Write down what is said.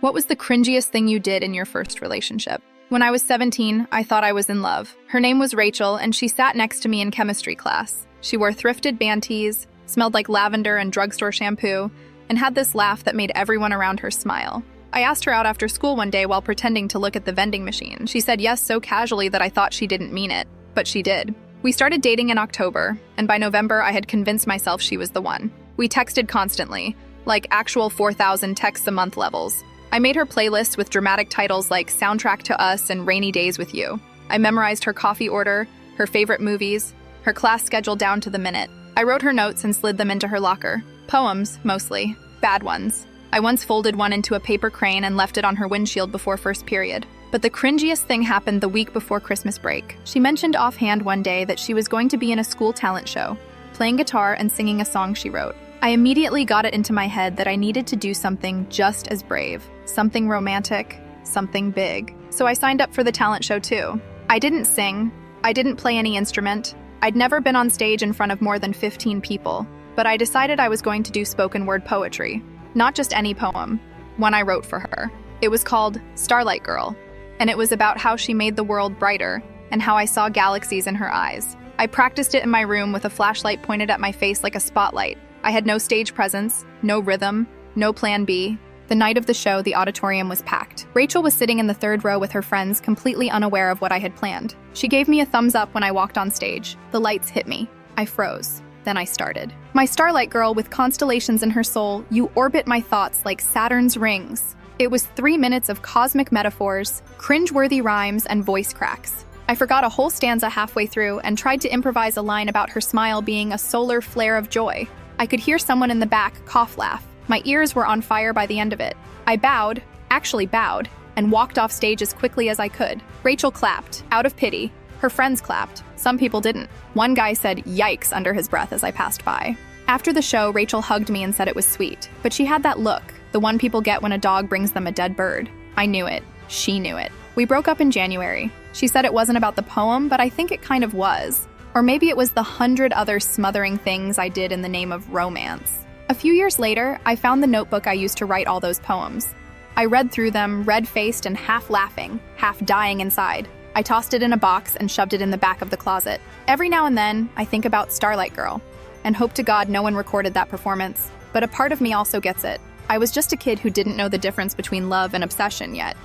What was the cringiest thing you did in your first relationship? When I was 17, I thought I was in love. Her name was Rachel, and she sat next to me in chemistry class. She wore thrifted band tees, smelled like lavender and drugstore shampoo, and had this laugh that made everyone around her smile. I asked her out after school one day while pretending to look at the vending machine. She said yes so casually that I thought she didn't mean it, but she did. We started dating in October, and by November I had convinced myself she was the one. We texted constantly, like actual 4,000 texts a month levels. I made her playlists with dramatic titles like Soundtrack to Us and Rainy Days with You. I memorized her coffee order, her favorite movies, her class schedule down to the minute. I wrote her notes and slid them into her locker. Poems, mostly. Bad ones. I once folded one into a paper crane and left it on her windshield before first period. But the cringiest thing happened the week before Christmas break. She mentioned offhand one day that she was going to be in a school talent show, playing guitar and singing a song she wrote. I immediately got it into my head that I needed to do something just as brave, something romantic, something big. So I signed up for the talent show too. I didn't sing, I didn't play any instrument, I'd never been on stage in front of more than 15 people, but I decided I was going to do spoken word poetry. Not just any poem, one I wrote for her. It was called Starlight Girl, and it was about how she made the world brighter and how I saw galaxies in her eyes. I practiced it in my room with a flashlight pointed at my face like a spotlight. I had no stage presence, no rhythm, no plan B. The night of the show, the auditorium was packed. Rachel was sitting in the third row with her friends, completely unaware of what I had planned. She gave me a thumbs up when I walked on stage. The lights hit me. I froze. Then I started. My Starlight Girl with constellations in her soul, you orbit my thoughts like Saturn's rings. It was 3 minutes of cosmic metaphors, cringeworthy rhymes, and voice cracks. I forgot a whole stanza halfway through and tried to improvise a line about her smile being a solar flare of joy. I could hear someone in the back cough laugh. My ears were on fire by the end of it. I bowed, and walked off stage as quickly as I could. Rachel clapped, out of pity. Her friends clapped. Some people didn't. One guy said, "Yikes," under his breath as I passed by. After the show, Rachel hugged me and said it was sweet. But she had that look, the one people get when a dog brings them a dead bird. I knew it. She knew it. We broke up in January. She said it wasn't about the poem, but I think it kind of was. Or maybe it was the 100 other smothering things I did in the name of romance. A few years later, I found the notebook I used to write all those poems. I read through them, red-faced and half laughing, half dying inside. I tossed it in a box and shoved it in the back of the closet. Every now and then, I think about Starlight Girl, and hope to God no one recorded that performance. But a part of me also gets it. I was just a kid who didn't know the difference between love and obsession yet.